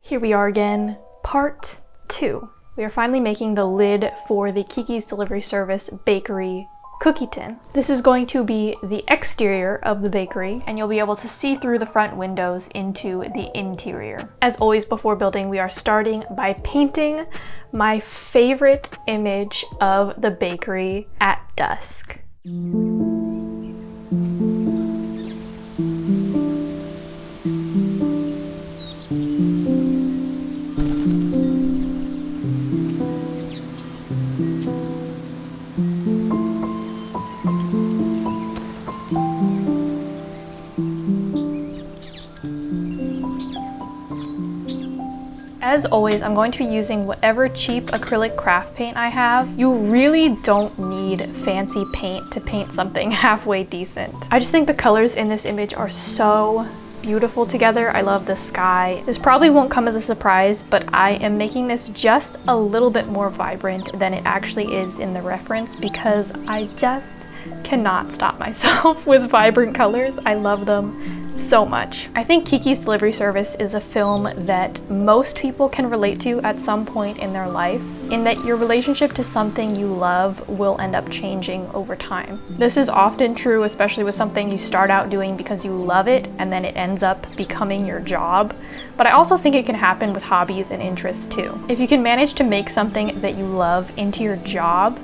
Here we are again, part 2. We are finally making the lid for the Kiki's Delivery Service bakery cookie tin. This is going to be the exterior of the bakery, and you'll be able to see through the front windows into the interior. As always, before building, we are starting by painting my favorite image of the bakery at dusk. As always, I'm going to be using whatever cheap acrylic craft paint I have. You really don't need fancy paint to paint something halfway decent. I just think the colors in this image are so beautiful together. I love the sky. This probably won't come as a surprise, but I am making this just a little bit more vibrant than it actually is in the reference because I just cannot stop myself with vibrant colors. I love them so much. I think Kiki's Delivery Service is a film that most people can relate to at some point in their life, in that your relationship to something you love will end up changing over time. This is often true, especially with something you start out doing because you love it and then it ends up becoming your job. But I also think it can happen with hobbies and interests too. If you can manage to make something that you love into your job,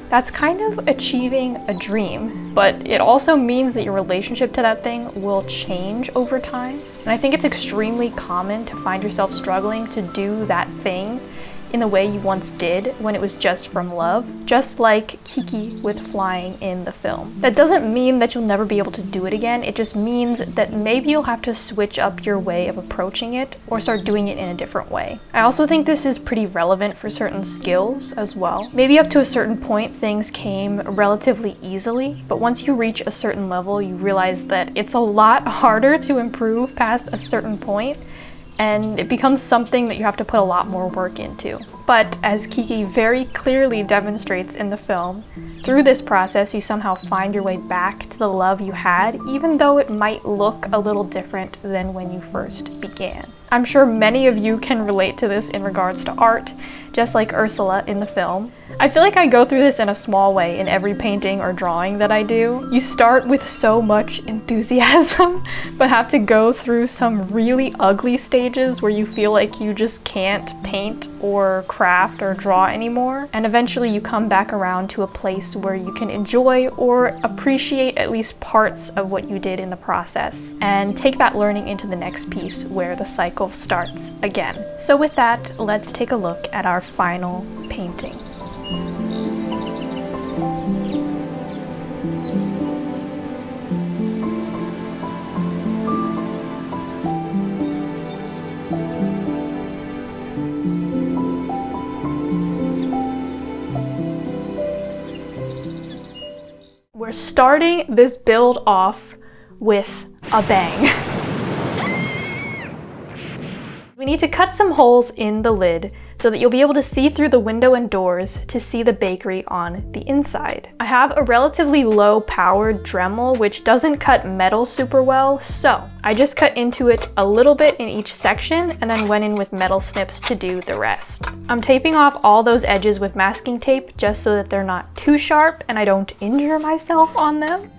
that's kind of achieving a dream, but it also means that your relationship to that thing will change over time. And I think it's extremely common to find yourself struggling to do that thing in the way you once did when it was just from love, just like Kiki with flying in the film. That doesn't mean that you'll never be able to do it again. It just means that maybe you'll have to switch up your way of approaching it or start doing it in a different way. I also think this is pretty relevant for certain skills as well. Maybe up to a certain point, things came relatively easily, but once you reach a certain level, you realize that it's a lot harder to improve past a certain point, and it becomes something that you have to put a lot more work into. But as Kiki very clearly demonstrates in the film, through this process you somehow find your way back to the love you had, even though it might look a little different than when you first began. I'm sure many of you can relate to this in regards to art, just like Ursula in the film. I feel like I go through this in a small way in every painting or drawing that I do. You start with so much enthusiasm, but have to go through some really ugly stages where you feel like you just can't paint or craft or draw anymore. And eventually you come back around to a place where you can enjoy or appreciate at least parts of what you did in the process, and take that learning into the next piece where the cycle starts again. So with that, let's take a look at our final painting. We're starting this build off with a bang. We need to cut some holes in the lid so that you'll be able to see through the window and doors to see the bakery on the inside. I have a relatively low powered Dremel which doesn't cut metal super well, so I just cut into it a little bit in each section and then went in with metal snips to do the rest. I'm taping off all those edges with masking tape just so that they're not too sharp and I don't injure myself on them.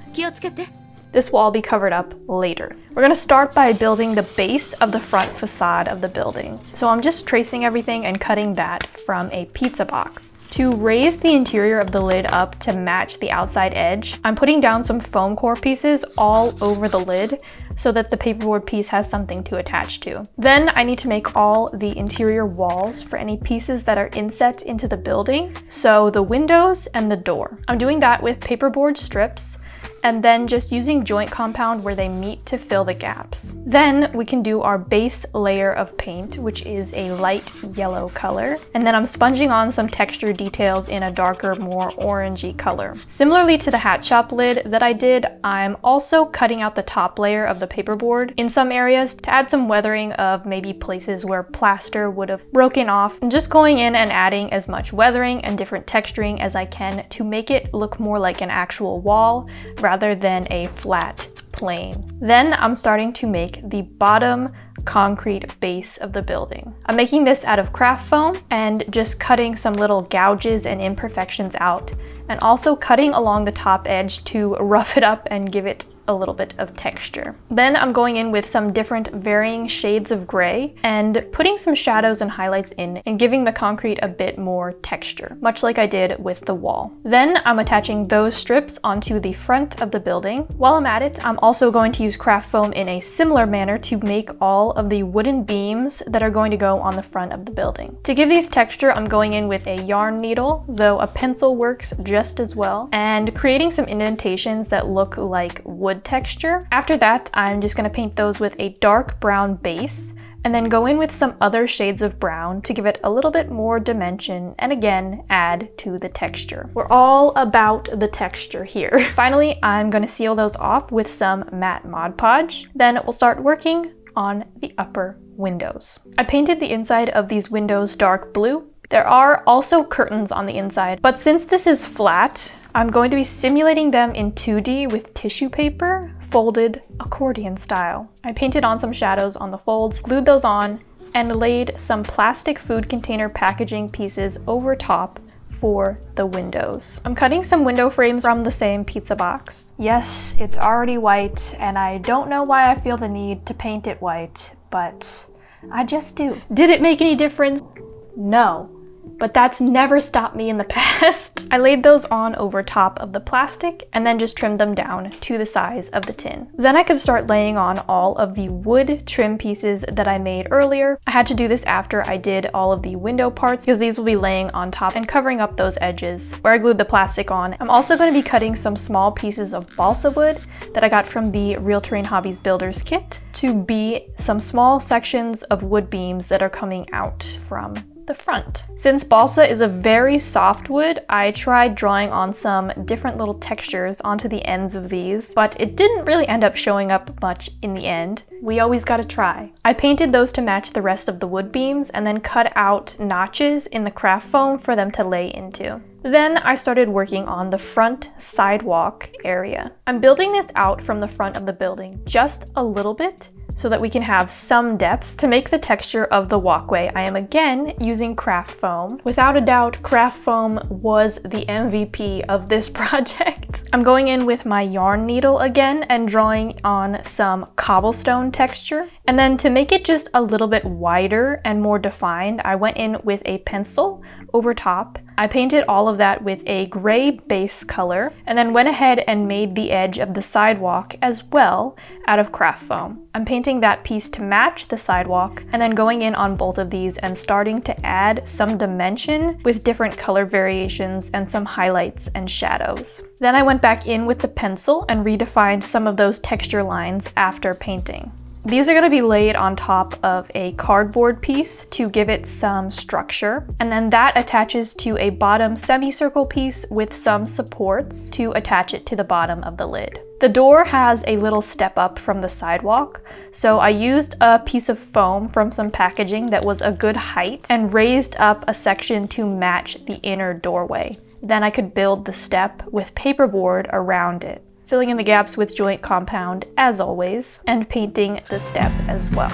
This will all be covered up later. We're gonna start by building the base of the front facade of the building. So I'm just tracing everything and cutting that from a pizza box. To raise the interior of the lid up to match the outside edge, I'm putting down some foam core pieces all over the lid so that the paperboard piece has something to attach to. Then I need to make all the interior walls for any pieces that are inset into the building, so the windows and the door. I'm doing that with paperboard strips, and then just using joint compound where they meet to fill the gaps. Then we can do our base layer of paint, which is a light yellow color. And then I'm sponging on some texture details in a darker, more orangey color. Similarly to the hat shop lid that I did, I'm also cutting out the top layer of the paperboard in some areas to add some weathering of maybe places where plaster would have broken off. I'm just going in and adding as much weathering and different texturing as I can to make it look more like an actual wall rather than a flat plane. Then I'm starting to make the bottom concrete base of the building. I'm making this out of craft foam and just cutting some little gouges and imperfections out, and also cutting along the top edge to rough it up and give it a little bit of texture. Then I'm going in with some different varying shades of gray and putting some shadows and highlights in and giving the concrete a bit more texture, much like I did with the wall. Then I'm attaching those strips onto the front of the building. While I'm at it, I'm also going to use craft foam in a similar manner to make all of the wooden beams that are going to go on the front of the building. To give these texture, I'm going in with a yarn needle, though a pencil works just as well, and creating some indentations that look like wood texture. After that, I'm just going to paint those with a dark brown base and then go in with some other shades of brown to give it a little bit more dimension and again add to the texture. We're all about the texture here. Finally, I'm going to seal those off with some matte Mod Podge. Then we'll start working on the upper windows. I painted the inside of these windows dark blue. There are also curtains on the inside, but since this is flat, I'm going to be simulating them in 2D with tissue paper, folded accordion style. I painted on some shadows on the folds, glued those on, and laid some plastic food container packaging pieces over top for the windows. I'm cutting some window frames from the same pizza box. Yes, it's already white, and I don't know why I feel the need to paint it white, but I just do. Did it make any difference? No. But that's never stopped me in the past. I laid those on over top of the plastic and then just trimmed them down to the size of the tin. Then I could start laying on all of the wood trim pieces that I made earlier. I had to do this after I did all of the window parts because these will be laying on top and covering up those edges where I glued the plastic on. I'm also going to be cutting some small pieces of balsa wood that I got from the Real Terrain Hobbies Builders kit to be some small sections of wood beams that are coming out from the front. Since balsa is a very soft wood, I tried drawing on some different little textures onto the ends of these, but it didn't really end up showing up much in the end. We always gotta try. I painted those to match the rest of the wood beams and then cut out notches in the craft foam for them to lay into. Then I started working on the front sidewalk area. I'm building this out from the front of the building just a little bit so that we can have some depth. To make the texture of the walkway, I am again using craft foam. Without a doubt, craft foam was the MVP of this project. I'm going in with my yarn needle again and drawing on some cobblestone texture. And then to make it just a little bit wider and more defined, I went in with a pencil over top. I painted all of that with a gray base color and then went ahead and made the edge of the sidewalk as well out of craft foam. I'm painting that piece to match the sidewalk and then going in on both of these and starting to add some dimension with different color variations and some highlights and shadows. Then I went back in with the pencil and redefined some of those texture lines after painting. These are going to be laid on top of a cardboard piece to give it some structure, and then that attaches to a bottom semicircle piece with some supports to attach it to the bottom of the lid. The door has a little step up from the sidewalk, so I used a piece of foam from some packaging that was a good height and raised up a section to match the inner doorway. Then I could build the step with paperboard around it, filling in the gaps with joint compound as always, and painting the step as well.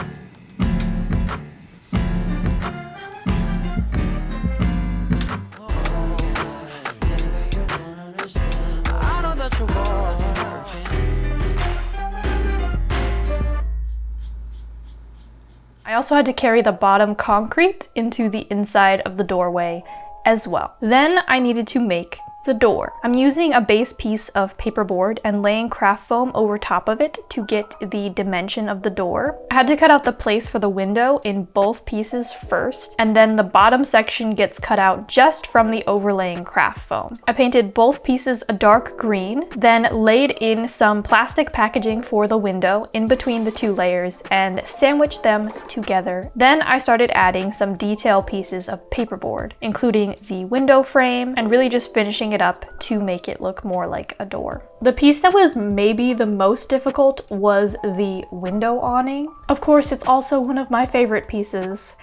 I also had to carry the bottom concrete into the inside of the doorway as well. Then I needed to make the door. I'm using a base piece of paperboard and laying craft foam over top of it to get the dimension of the door. I had to cut out the place for the window in both pieces first, and then the bottom section gets cut out just from the overlaying craft foam. I painted both pieces a dark green, then laid in some plastic packaging for the window in between the two layers and sandwiched them together. Then I started adding some detail pieces of paperboard, including the window frame, and really just finishing it up to make it look more like a door. The piece that was maybe the most difficult was the window awning. Of course, it's also one of my favorite pieces.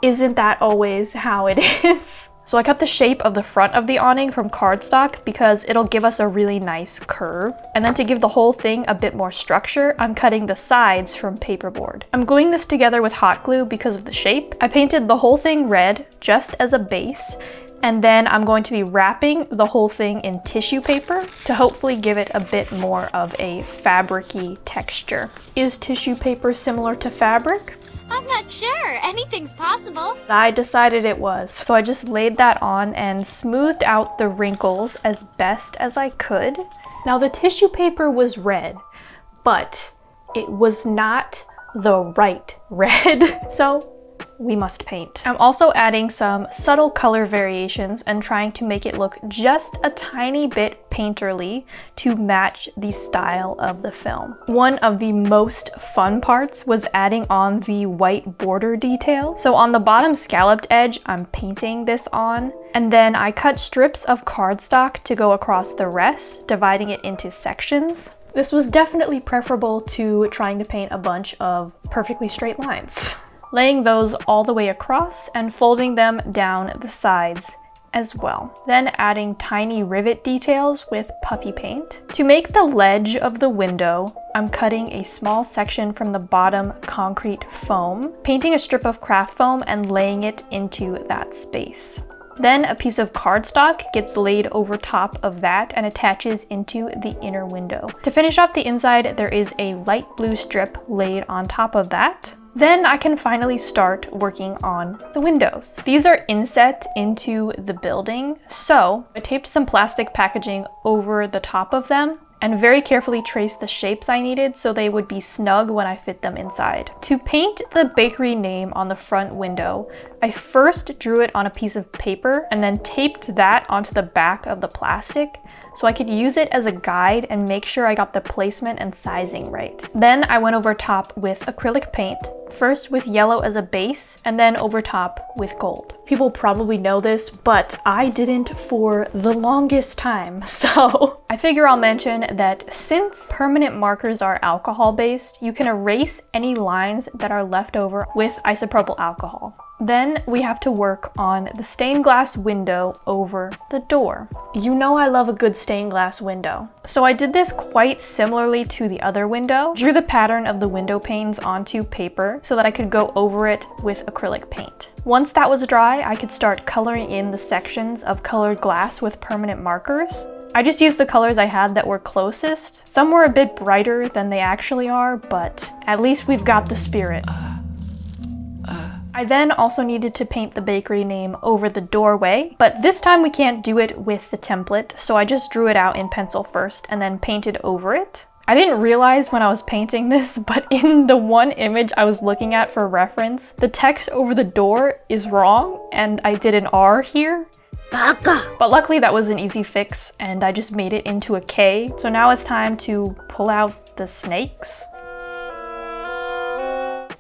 Isn't that always how it is? So I cut the shape of the front of the awning from cardstock because it'll give us a really nice curve. And then to give the whole thing a bit more structure, I'm cutting the sides from paperboard. I'm gluing this together with hot glue because of the shape. I painted the whole thing red just as a base, and then I'm going to be wrapping the whole thing in tissue paper to hopefully give it a bit more of a fabric-y texture. Is tissue paper similar to fabric? I'm not sure. Anything's possible. I decided it was. So I just laid that on and smoothed out the wrinkles as best as I could. Now the tissue paper was red, but it was not the right red. So we must paint. I'm also adding some subtle color variations and trying to make it look just a tiny bit painterly to match the style of the film. One of the most fun parts was adding on the white border detail. So on the bottom scalloped edge, I'm painting this on, and then I cut strips of cardstock to go across the rest, dividing it into sections. This was definitely preferable to trying to paint a bunch of perfectly straight lines. Laying those all the way across and folding them down the sides as well. Then adding tiny rivet details with puffy paint. To make the ledge of the window, I'm cutting a small section from the bottom concrete foam, painting a strip of craft foam and laying it into that space. Then a piece of cardstock gets laid over top of that and attaches into the inner window. To finish off the inside, there is a light blue strip laid on top of that. Then I can finally start working on the windows. These are inset into the building, so I taped some plastic packaging over the top of them and very carefully traced the shapes I needed so they would be snug when I fit them inside. To paint the bakery name on the front window, I first drew it on a piece of paper and then taped that onto the back of the plastic so I could use it as a guide and make sure I got the placement and sizing right. Then I went over top with acrylic paint, first with yellow as a base and then over top with gold. People probably know this, but I didn't for the longest time, so I figure I'll mention that since permanent markers are alcohol based, you can erase any lines that are left over with isopropyl alcohol. Then we have to work on the stained glass window over the door. You know I love a good stained glass window. So I did this quite similarly to the other window. Drew the pattern of the window panes onto paper so that I could go over it with acrylic paint. Once that was dry, I could start coloring in the sections of colored glass with permanent markers. I just used the colors I had that were closest. Some were a bit brighter than they actually are, but at least we've got the spirit. I then also needed to paint the bakery name over the doorway, but this time we can't do it with the template, so I just drew it out in pencil first and then painted over it. I didn't realize when I was painting this, but in the one image I was looking at for reference, the text over the door is wrong and I did an R here. Baka. But luckily that was an easy fix and I just made it into a K. So now it's time to pull out the snakes.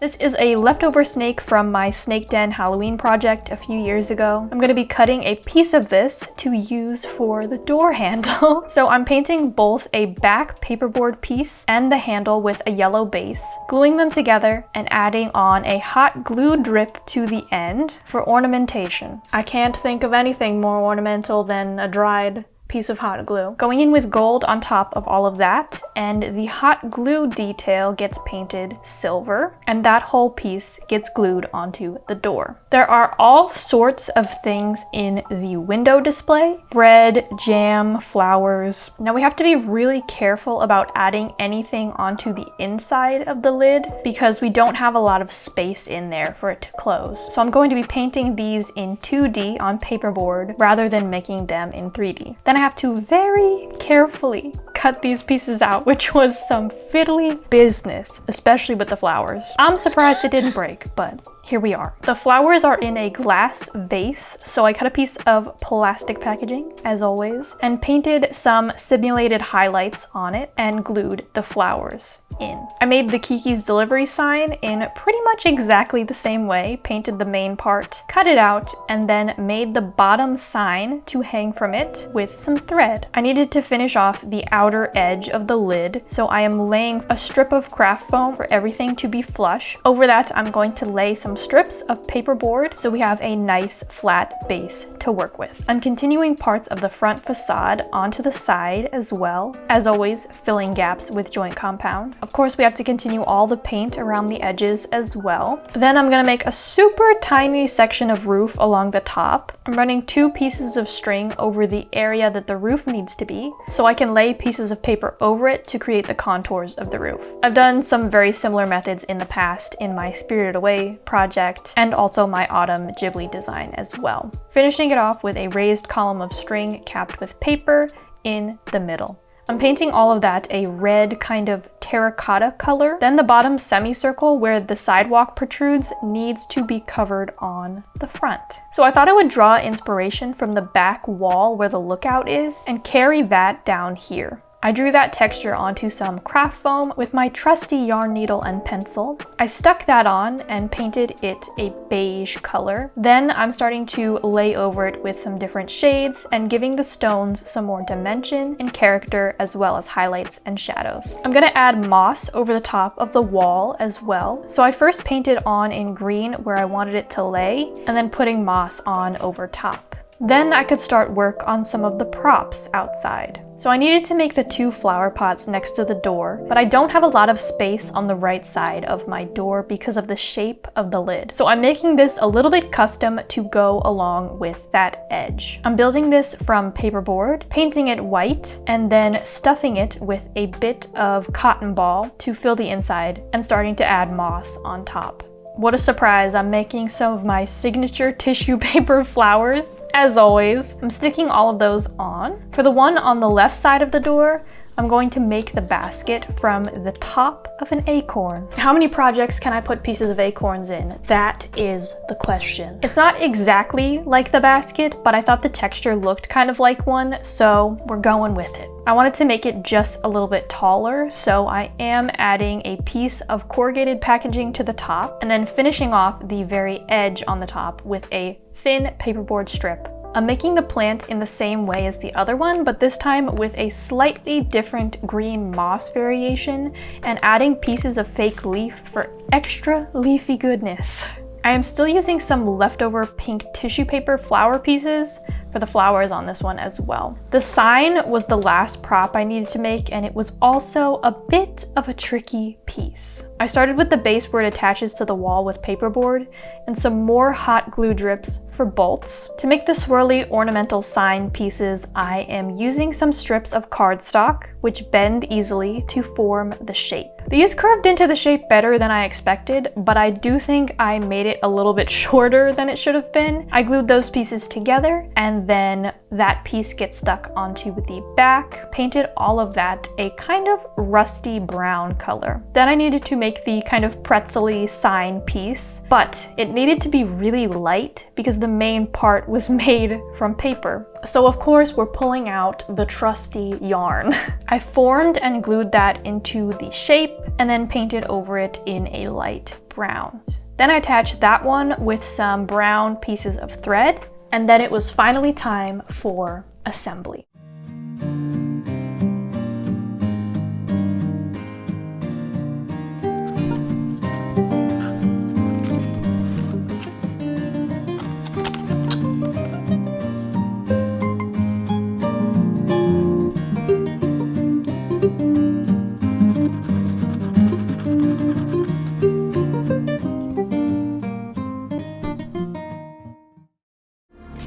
This is a leftover snake from my Snake Den Halloween project a few years ago. I'm going to be cutting a piece of this to use for the door handle. So I'm painting both a back paperboard piece and the handle with a yellow base, gluing them together and adding on a hot glue drip to the end for ornamentation. I can't think of anything more ornamental than a dried piece of hot glue. Going in with gold on top of all of that, and the hot glue detail gets painted silver, and that whole piece gets glued onto the door. There are all sorts of things in the window display: bread, jam, flowers. Now we have to be really careful about adding anything onto the inside of the lid because we don't have a lot of space in there for it to close. So I'm going to be painting these in 2D on paperboard rather than making them in 3D. Then I have to very carefully cut these pieces out, which was some fiddly business, especially with the flowers. I'm surprised it didn't break, but here we are. The flowers are in a glass vase, so I cut a piece of plastic packaging, as always, and painted some simulated highlights on it and glued the flowers in. I made the Kiki's delivery sign in pretty much exactly the same way, painted the main part, cut it out, and then made the bottom sign to hang from it with some thread. I needed to finish off the outer edge of the lid, so I am laying a strip of craft foam for everything to be flush. Over that, I'm going to lay some strips of paperboard so we have a nice flat base to work with. I'm continuing parts of the front facade onto the side as well, as always filling gaps with joint compound. Of course, we have to continue all the paint around the edges as well. Then I'm gonna make a super tiny section of roof along the top. I'm running 2 pieces of string over the area that the roof needs to be, so I can lay pieces of paper over it to create the contours of the roof. I've done some very similar methods in the past in my Spirited Away project and also my Autumn Ghibli design as well. Finishing it off with a raised column of string capped with paper in the middle. I'm painting all of that a red kind of terracotta color. Then the bottom semicircle where the sidewalk protrudes needs to be covered on the front. So I thought I would draw inspiration from the back wall where the lookout is and carry that down here. I drew that texture onto some craft foam with my trusty yarn needle and pencil. I stuck that on and painted it a beige color. Then I'm starting to lay over it with some different shades and giving the stones some more dimension and character as well as highlights and shadows. I'm gonna add moss over the top of the wall as well. So I first painted on in green where I wanted it to lay and then putting moss on over top. Then I could start work on some of the props outside. So I needed to make the 2 flower pots next to the door, but I don't have a lot of space on the right side of my door because of the shape of the lid. So I'm making this a little bit custom to go along with that edge. I'm building this from paperboard, painting it white, and then stuffing it with a bit of cotton ball to fill the inside and starting to add moss on top. What a surprise, I'm making some of my signature tissue paper flowers. As always, I'm sticking all of those on. For the one on the left side of the door, I'm going to make the basket from the top of an acorn. How many projects can I put pieces of acorns in? That is the question. It's not exactly like the basket, but I thought the texture looked kind of like one, so we're going with it. I wanted to make it just a little bit taller, so I am adding a piece of corrugated packaging to the top and then finishing off the very edge on the top with a thin paperboard strip. I'm making the plant in the same way as the other one, but this time with a slightly different green moss variation and adding pieces of fake leaf for extra leafy goodness. I am still using some leftover pink tissue paper flower pieces for the flowers on this one as well. The sign was the last prop I needed to make, and it was also a bit of a tricky piece. I started with the base where it attaches to the wall with paperboard and some more hot glue drips for bolts. To make the swirly ornamental sign pieces, I am using some strips of cardstock, which bend easily to form the shape. These curved into the shape better than I expected, but I do think I made it a little bit shorter than it should have been. I glued those pieces together, and then that piece gets stuck onto the back, painted all of that a kind of rusty brown color. Then I needed to make the kind of pretzel-y sign piece, but it needed to be really light because the main part was made from paper. So of course we're pulling out the trusty yarn. I formed and glued that into the shape and then painted over it in a light brown. Then I attached that one with some brown pieces of thread, and then it was finally time for assembly.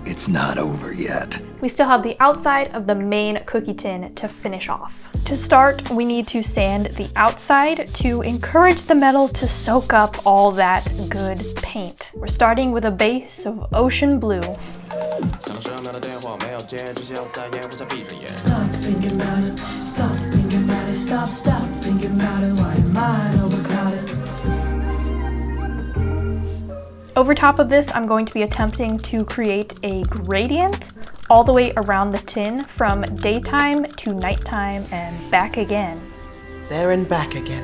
It's not over yet. We still have the outside of the main cookie tin to finish off. To start, we need to sand the outside to encourage the metal to soak up all that good paint. We're starting with a base of ocean blue. Stop thinking about it, stop thinking about it, stop thinking about it, why your mind overcrowded. Over top of this, I'm going to be attempting to create a gradient all the way around the tin from daytime to nighttime and back again. There and back again.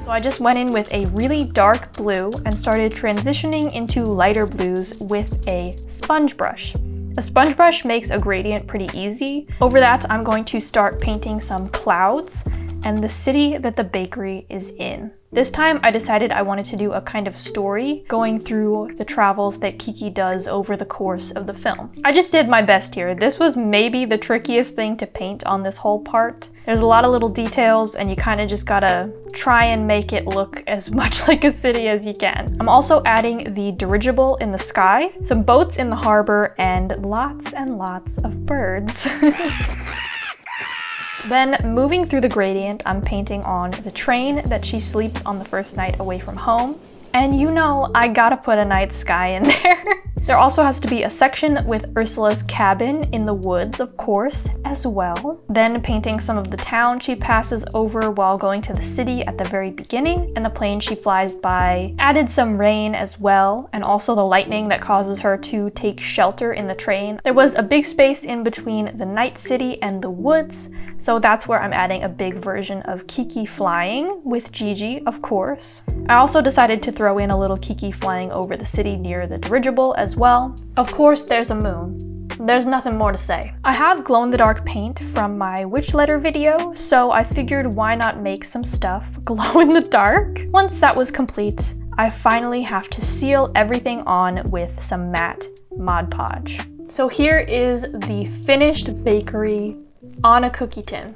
So I just went in with a really dark blue and started transitioning into lighter blues with a sponge brush. A sponge brush makes a gradient pretty easy. Over that, I'm going to start painting some clouds and the city that the bakery is in. This time I decided I wanted to do a kind of story going through the travels that Kiki does over the course of the film. I just did my best here. This was maybe the trickiest thing to paint on this whole part. There's a lot of little details and you kind of just gotta try and make it look as much like a city as you can. I'm also adding the dirigible in the sky, some boats in the harbor, and lots of birds. Then moving through the gradient, I'm painting on the train that she sleeps on the first night away from home. And you know, I gotta put a night sky in there. There also has to be a section with Ursula's cabin in the woods, of course, as well. Then painting some of the town she passes over while going to the city at the very beginning, and the plane she flies by. Added some rain as well, and also the lightning that causes her to take shelter in the train. There was a big space in between the night city and the woods, so that's where I'm adding a big version of Kiki flying, with Gigi, of course. I also decided to throw in a little Kiki flying over the city near the dirigible as well. Of course, there's a moon. There's nothing more to say. I have glow-in-the-dark paint from my witch letter video, so I figured why not make some stuff glow in the dark? Once that was complete, I finally have to seal everything on with some matte Mod Podge. So here is the finished bakery on a cookie tin.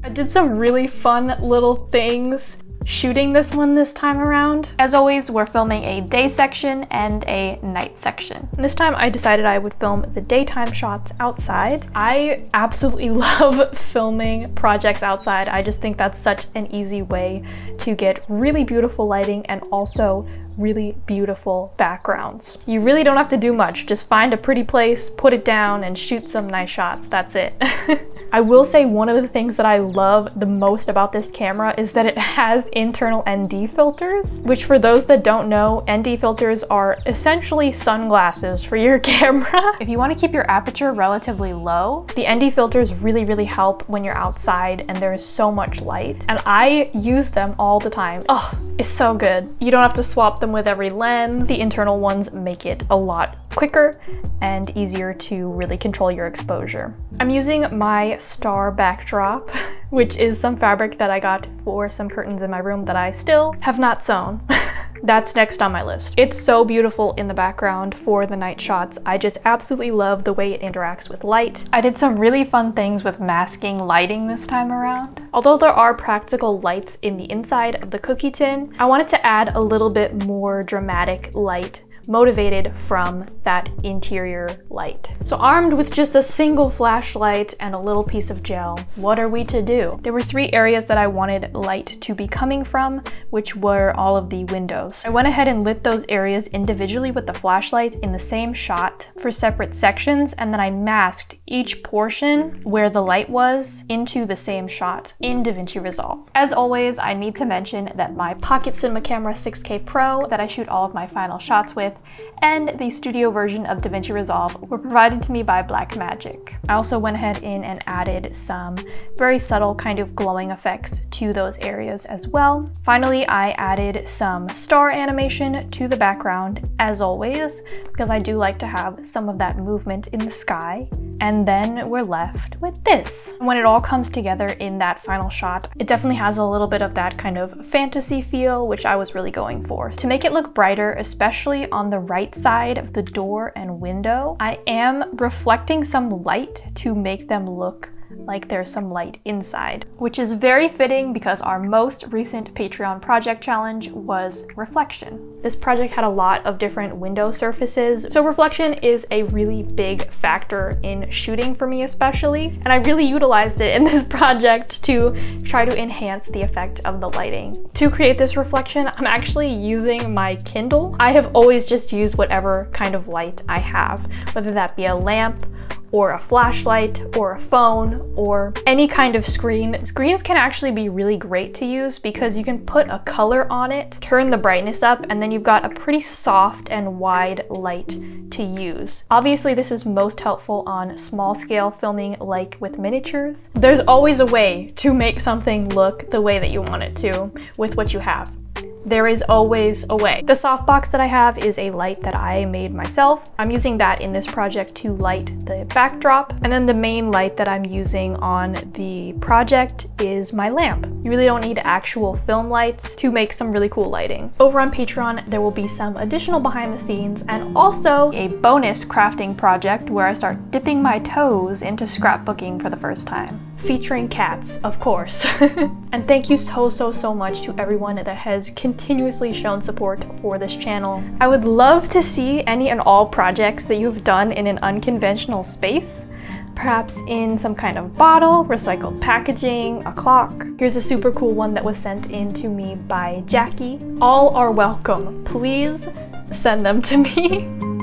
I did some really fun little things shooting this one this time around. As always, we're filming a day section and a night section. This time I decided I would film the daytime shots outside. I absolutely love filming projects outside. I just think that's such an easy way to get really beautiful lighting and also really beautiful backgrounds. You really don't have to do much. Just find a pretty place, put it down, and shoot some nice shots. That's it. I will say one of the things that I love the most about this camera is that it has internal ND filters, which for those that don't know, ND filters are essentially sunglasses for your camera. If you want to keep your aperture relatively low, the ND filters really help when you're outside and there is so much light. And I use them all the time. Oh, it's so good. You don't have to swap them with every lens. The internal ones make it a lot quicker and easier to really control your exposure. I'm using my star backdrop, which is some fabric that I got for some curtains in my room that I still have not sewn. That's next on my list. It's so beautiful in the background for the night shots. I just absolutely love the way it interacts with light. I did some really fun things with masking lighting this time around. Although there are practical lights in the inside of the cookie tin, I wanted to add a little bit more dramatic light motivated from that interior light. So armed with just a single flashlight and a little piece of gel, what are we to do? There were 3 areas that I wanted light to be coming from, which were all of the windows. I went ahead and lit those areas individually with the flashlight in the same shot for separate sections, and then I masked each portion where the light was into the same shot in DaVinci Resolve. As always, I need to mention that my Pocket Cinema Camera 6K Pro that I shoot all of my final shots with and the studio version of DaVinci Resolve were provided to me by Blackmagic. I also went ahead and added some very subtle kind of glowing effects to those areas as well. Finally, I added some star animation to the background as always, because I do like to have some of that movement in the sky. And then we're left with this. When it all comes together in that final shot, it definitely has a little bit of that kind of fantasy feel, which I was really going for. To make it look brighter, especially on the right side of the door and window, I am reflecting some light to make them look like there's some light inside, which is very fitting because our most recent Patreon project challenge was reflection. This project had a lot of different window surfaces, so reflection is a really big factor in shooting for me especially, and I really utilized it in this project to try to enhance the effect of the lighting. To create this reflection, I'm actually using my Kindle. I have always just used whatever kind of light I have, whether that be a lamp, or a flashlight, or a phone, or any kind of screen. Screens can actually be really great to use because you can put a color on it, turn the brightness up, and then you've got a pretty soft and wide light to use. Obviously, this is most helpful on small scale filming like with miniatures. There's always a way to make something look the way that you want it to with what you have. There is always a way. The softbox that I have is a light that I made myself. I'm using that in this project to light the backdrop. And then the main light that I'm using on the project is my lamp. You really don't need actual film lights to make some really cool lighting. Over on Patreon, there will be some additional behind the scenes and also a bonus crafting project where I start dipping my toes into scrapbooking for the first time. Featuring cats, of course. And thank you so much to everyone that has continuously shown support for this channel. I would love to see any and all projects that you've done in an unconventional space. Perhaps in some kind of bottle, recycled packaging, a clock. Here's a super cool one that was sent in to me by Jackie. All are welcome. Please send them to me.